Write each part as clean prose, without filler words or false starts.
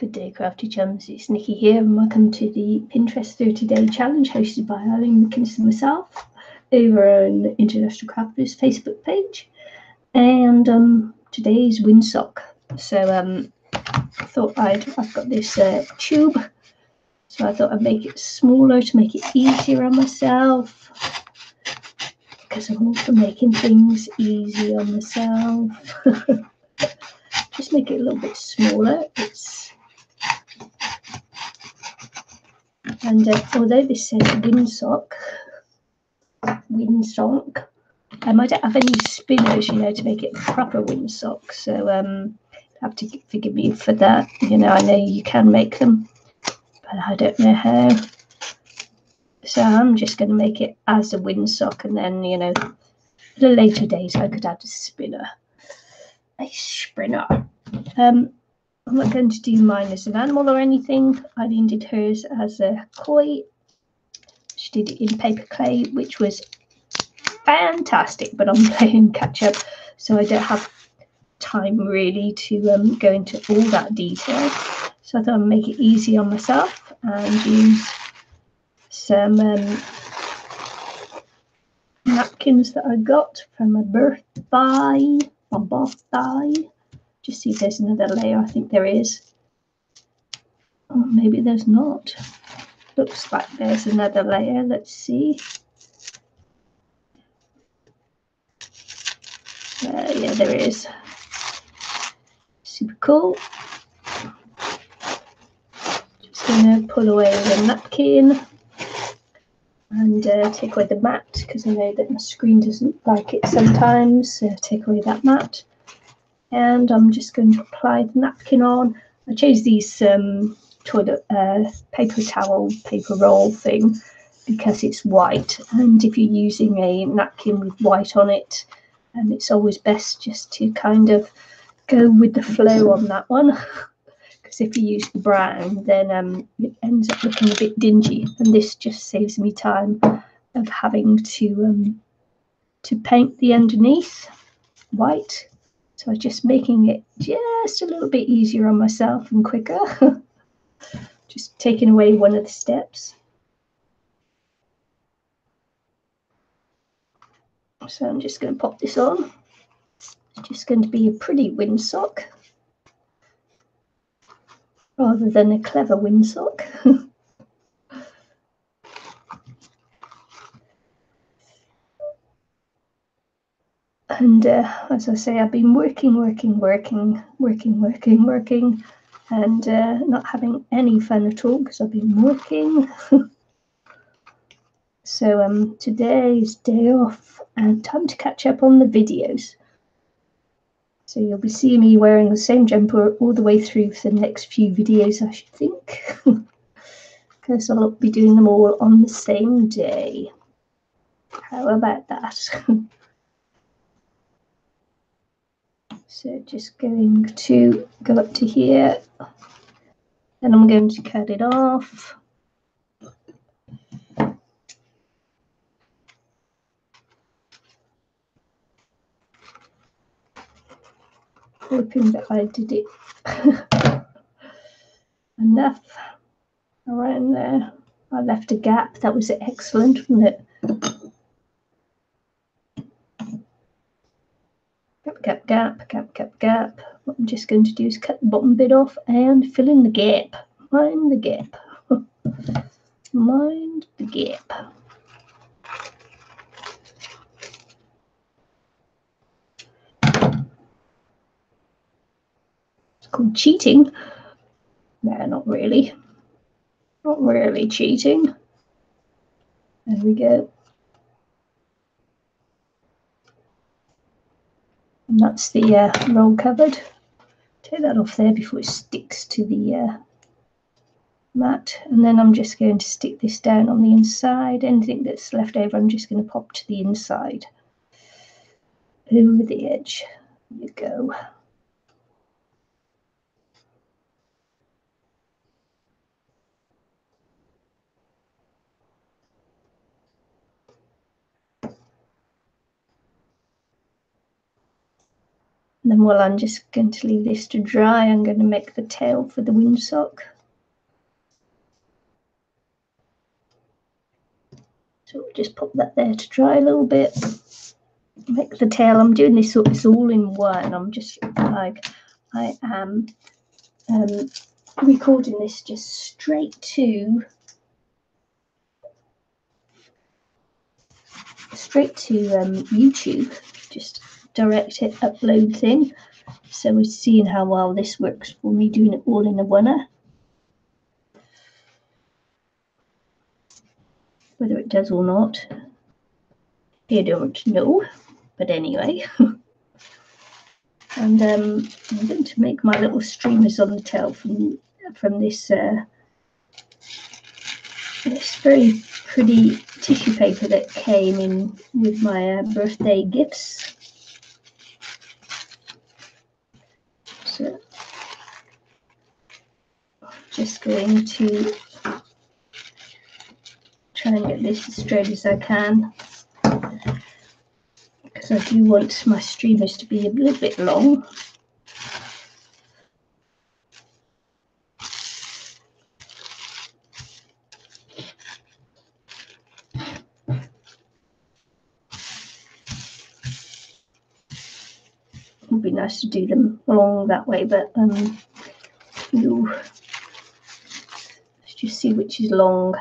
Good day, crafty chums. It's Nikki here, and welcome to the Pinterest 30-day challenge hosted by Eileen McInnes and myself over on International Crafters Facebook page. And today is Windsock. So I thought I've got this tube, so I thought I'd make it smaller to make it easier on myself, because I'm all for making things easy on myself. Just make it a little bit smaller. And although this says Windsock, I don't have any spinners, to make it a proper Windsock. So have to forgive me for that. I know you can make them, but I don't know how. So I'm just going to make it as a Windsock, and then, at a later date, I could add a spinner. I'm not going to do mine as an animal or anything. Eileen did hers as a koi. She did it in paper clay, which was fantastic, but I'm playing catch up, so I don't have time really to go into all that detail. So I thought I'd make it easy on myself and use some napkins that I got from my birthday. Just see if there's another layer. I think there is. Oh, maybe there's not. Looks like there's another layer. Let's see. Yeah, there is. Super cool. Just going to pull away the napkin and take away the mat, because I know that my screen doesn't like it sometimes. So take away that mat. And I'm just going to apply the napkin on. I chose these toilet paper towel, paper roll thing, because it's white. And if you're using a napkin with white on it, it's always best just to kind of go with the flow on that one. Because if you use the brown, then it ends up looking a bit dingy. And this just saves me time of having to paint the underneath white. So I'm just making it just a little bit easier on myself and quicker. Just taking away one of the steps. So I'm just going to pop this on. It's just going to be a pretty Windsock, rather than a clever Windsock. And as I say, I've been working, and not having any fun at all because I've been working. So today is day off and time to catch up on the videos. So you'll be seeing me wearing the same jumper all the way through for the next few videos, I should think, because I'll be doing them all on the same day. How about that? So just going to go up to here, and I'm going to cut it off. Hoping that I did it enough around there. I left a gap. That was excellent, wasn't it? Gap. What I'm just going to do is cut the bottom bit off and fill in the gap. Mind the gap. Mind the gap. It's called cheating. No, not really. Not really cheating. There we go. And that's the roll covered. Take that off there before it sticks to the mat. And then I'm just going to stick this down on the inside. Anything that's left over, I'm just going to pop to the inside. Over the edge. There you go. And then while I'm just going to leave this to dry, I'm going to make the tail for the windsock. So we'll just pop that there to dry a little bit. Make the tail. I'm doing this it's all in one. I'm just like, I am recording this just straight to YouTube. Just direct it upload thing. So we're seeing how well this works for me doing it all in a oneer. Whether it does or not, I don't know. But anyway. And I'm going to make my little streamers on the tail from this this very pretty tissue paper that came in with my birthday gifts. So just going to try and get this as straight as I can, because I do want my streamers to be a little bit long. It would be nice to do them along that way, but let's just see which is long.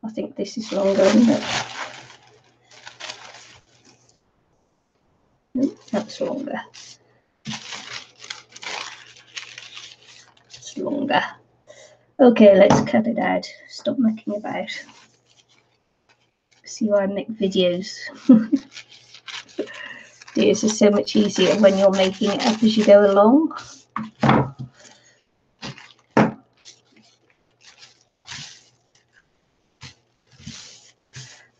I think this is longer, isn't it? Nope, that's longer. It's longer. Okay, let's cut it out. Stop mucking about. See why I make videos. This is so much easier when you're making it up as you go along.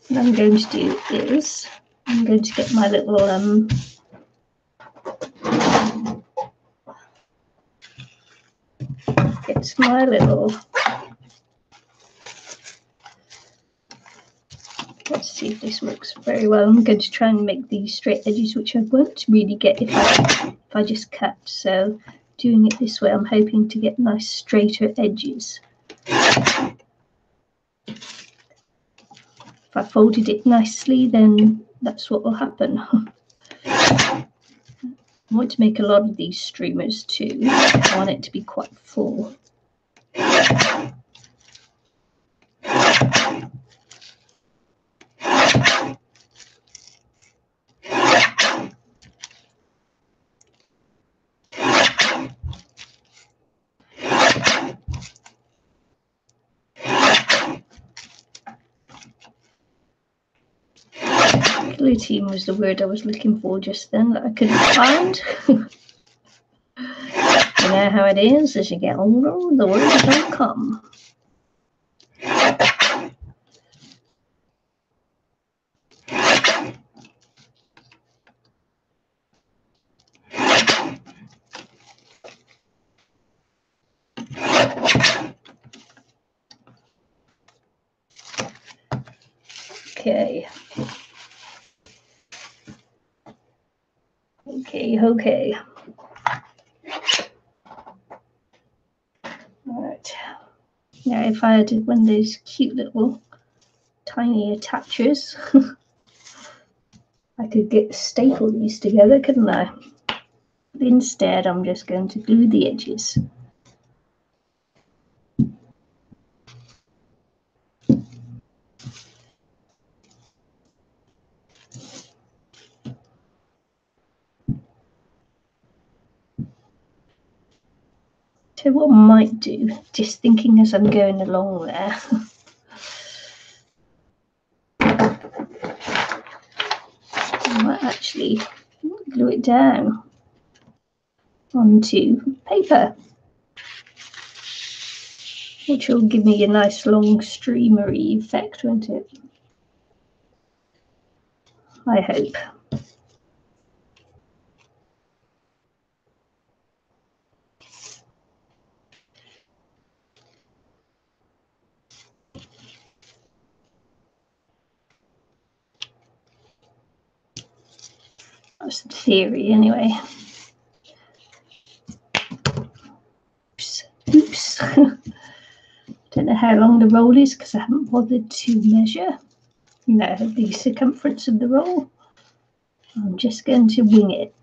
What I'm going to do is I'm going to get my little let's see if this works very well. I'm going to try and make these straight edges, which I won't really get if I just cut. So doing it this way, I'm hoping to get nice straighter edges. If I folded it nicely, then that's what will happen. I want to make a lot of these streamers too. I want it to be quite full. Guillotine was the word I was looking for just then that I couldn't find. You know how it is, as you get older, the words don't come. Okay. Okay. Alright. Now if I had one of those cute little tiny attachers, I could staple these together, couldn't I? But instead I'm just going to glue the edges. So what I might do, just thinking as I'm going along there, I might actually glue it down onto paper, which will give me a nice long streamery effect, won't it? I hope. That's the theory anyway. Oops. Don't know how long the roll is because I haven't bothered to measure the circumference of the roll. I'm just going to wing it.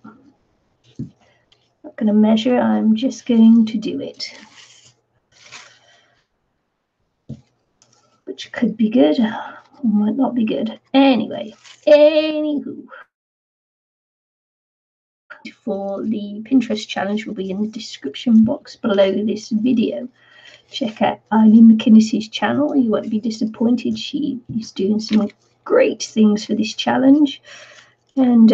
Not going to measure, I'm just going to do it. Which could be good, or might not be good. Anyway, anywho. For the Pinterest challenge will be in the description box below this video. Check out Eileen McInnes's channel. You won't be disappointed. She is doing some great things for this challenge. And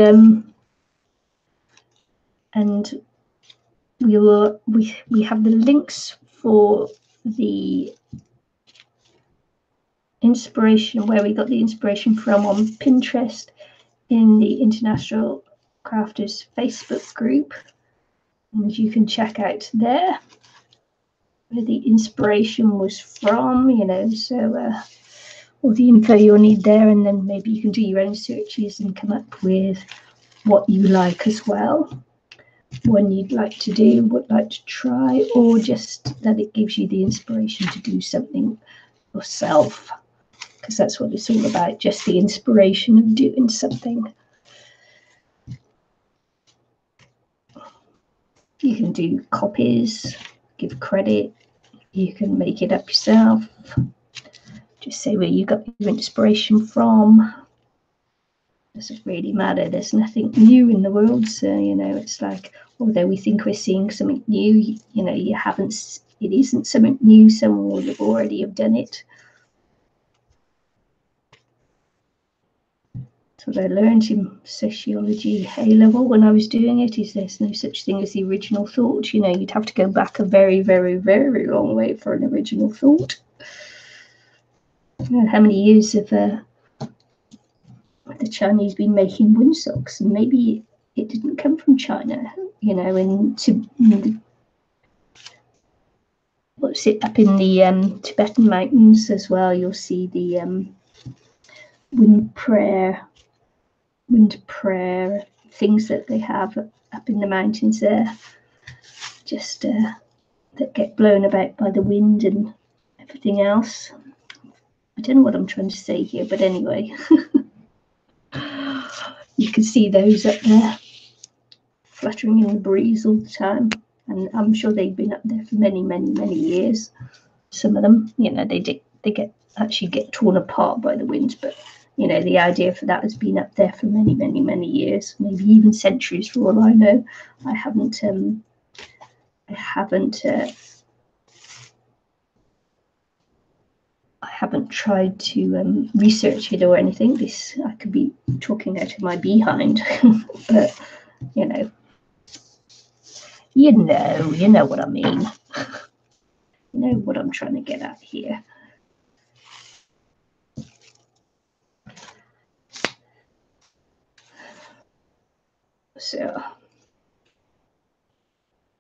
we have the links for the inspiration, where we got the inspiration from, on Pinterest in the International Crafters Facebook group, and you can check out there where the inspiration was from, so all the info you'll need there, and then maybe you can do your own searches and come up with what you like as well, one you'd like to do, would like to try, or just that it gives you the inspiration to do something yourself, because that's what it's all about, just the inspiration of doing something. You can do copies, give credit, you can make it up yourself, just say where you got your inspiration from. Doesn't really matter, there's nothing new in the world, so it's like, although we think we're seeing something new, you haven't, it isn't something new, someone would have already have done it. What I learned in sociology A level when I was doing it is there's no such thing as the original thought. You'd have to go back a very, very, very long way for an original thought. How many years have the Chinese been making windsocks? And maybe it didn't come from China, what's it, up in the Tibetan mountains as well, you'll see the wind prayer things that they have up in the mountains there, just that get blown about by the wind and everything else. I don't know what I'm trying to say here, but anyway, you can see those up there fluttering in the breeze all the time, and I'm sure they've been up there for many, many, many years. Some of them, they actually get torn apart by the wind, but the idea for that has been up there for many, many, many years, maybe even centuries for all I know. I haven't tried to research it or anything. This, I could be talking out of my behind, but you know what I mean. You know what I'm trying to get at here. So,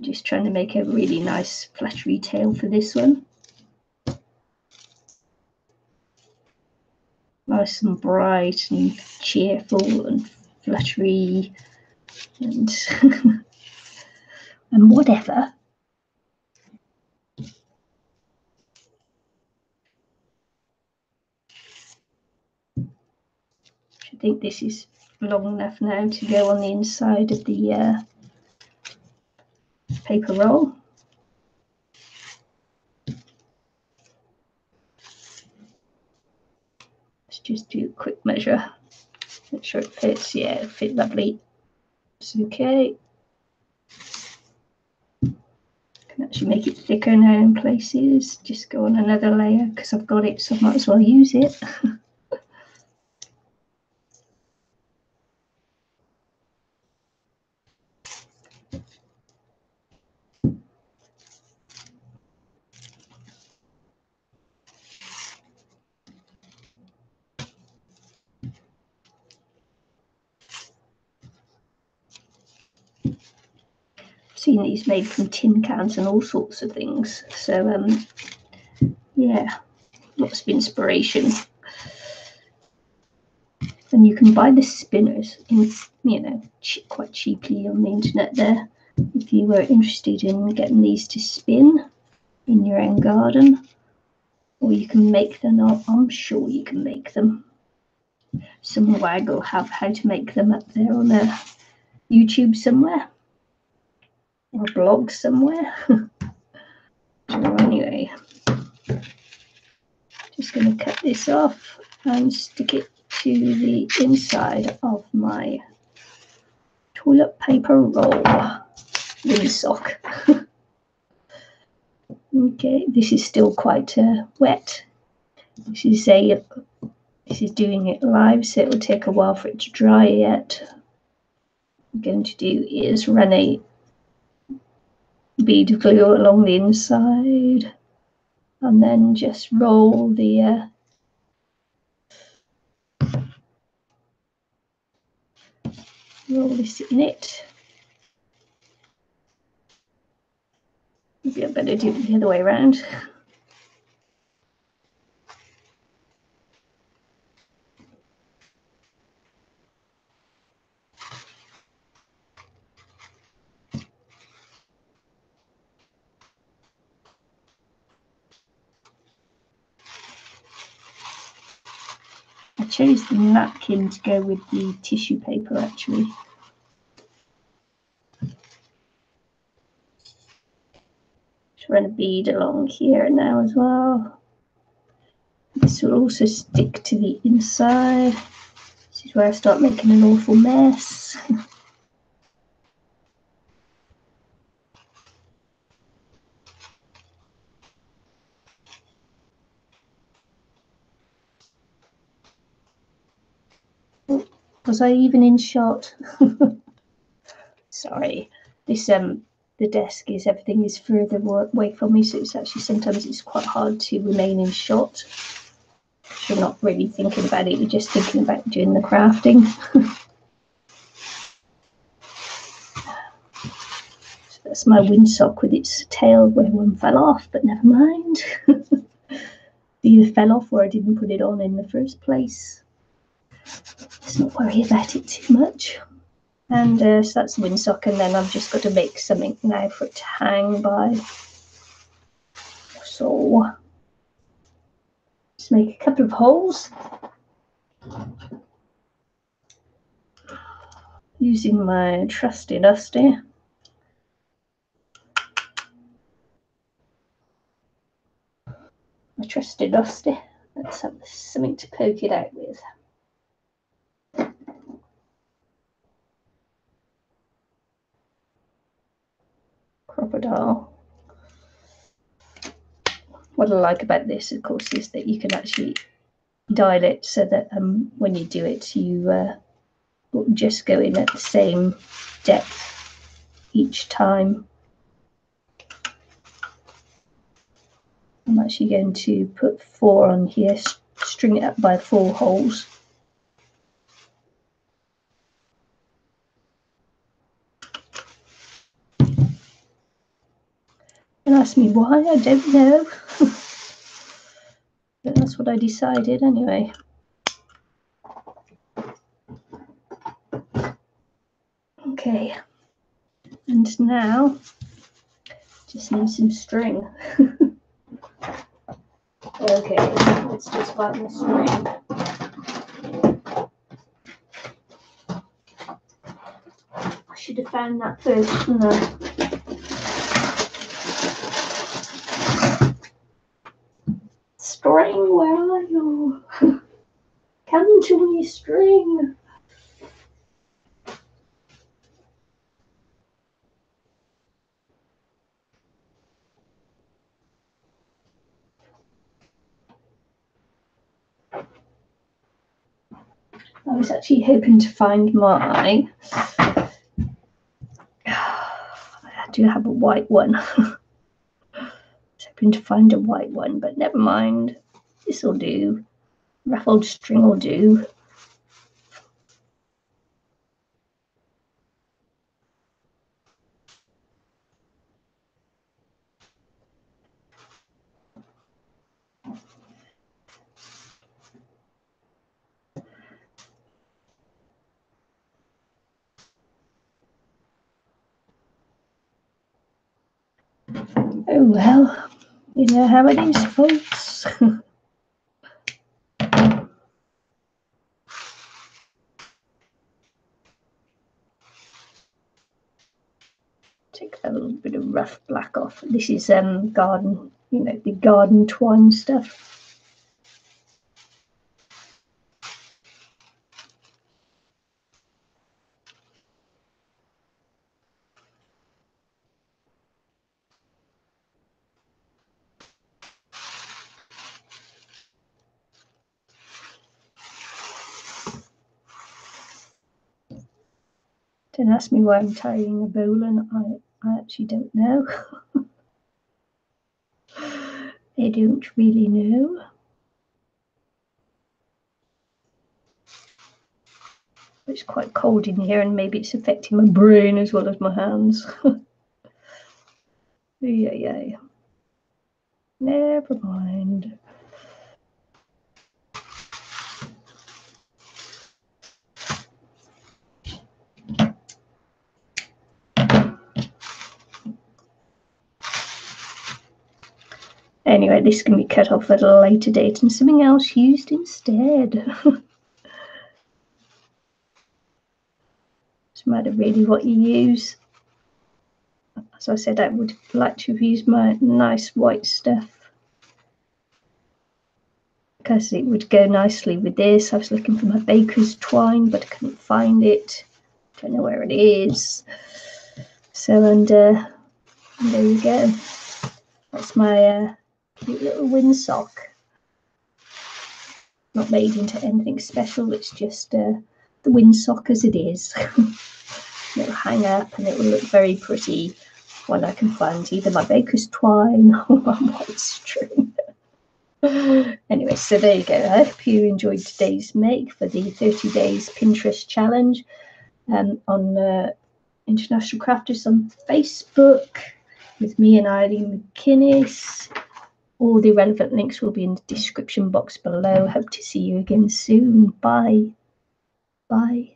just trying to make a really nice fluttery tail for this one. Nice and bright and cheerful and fluttery and and whatever. I think this is long enough now to go on the inside of the paper roll. Let's just do a quick measure. Make sure it fits. Yeah, it fit lovely. It's okay. Can actually make it thicker now in places. Just go on another layer because I've got it, so I might as well use it. Seen these made from tin cans and all sorts of things. So yeah, lots of inspiration. And you can buy the spinners in, you know, quite cheaply on the internet there. If you were interested in getting these to spin in your own garden, or you can make them. I'm sure you can make them. Some wag will have how to make them up there on a YouTube somewhere or a blog somewhere. So anyway, just going to cut this off and stick it to the inside of my toilet paper roll. Windsock. Okay, this is still quite wet. This is doing it live, so it will take a while for it to dry yet. What I'm going to do is run a bead of glue along the inside and then just roll the roll this in it. Maybe I better do it the other way around. I chose the napkin to go with the tissue paper actually. Just run a bead along here now as well. This will also stick to the inside. This is where I start making an awful mess. Was I even in shot? Sorry. This the desk is, everything is further away from me, so it's actually sometimes it's quite hard to remain in shot. You're not really thinking about it, you're just thinking about doing the crafting. So that's my windsock with its tail where one fell off, but never mind. It either fell off or I didn't put it on in the first place. Let's not worry about it too much. And so that's the windsock, and then I've just got to make something now for it to hang by. So just make a couple of holes using my trusty dusty. Let's have something to poke it out with. Crocodile. What I like about this, of course, is that you can actually dial it so that when you do it, you will just go in at the same depth each time. I'm actually going to put 4 on here, string it up by 4 holes. Don't ask me why, I don't know. But that's what I decided anyway. Okay, and now just need some string. Okay, let's just find the string. I should have found that first, shouldn't I? String, where are you? Come to me, string. I was actually hoping to find my... I do have a white one. I was hoping to find a white one, but never mind. This will do. Ruffled string will do. Oh well, you know how it is, folks. Take a little bit of rough black off. This is garden, you know, the garden twine stuff. Don't ask me why I'm tying a bowline. I actually don't know. I don't really know. It's quite cold in here, and maybe it's affecting my brain as well as my hands. Yeah. Never mind. Anyway, this can be cut off at a later date and something else used instead. Doesn't matter really what you use. As I said, I would like to use my nice white stuff because it would go nicely with this. I was looking for my baker's twine, but I couldn't find it. Don't know where it is. So, and there you go. That's my cute little windsock. Not made into anything special. It's just the windsock as it is. It'll hang up and it will look very pretty when I can find either my baker's twine or my white string. Anyway, so there you go. I hope you enjoyed today's make for the 30 days Pinterest challenge on International Crafters on Facebook with me and Eileen McInnes. All the relevant links will be in the description box below. Hope to see you again soon. Bye. Bye.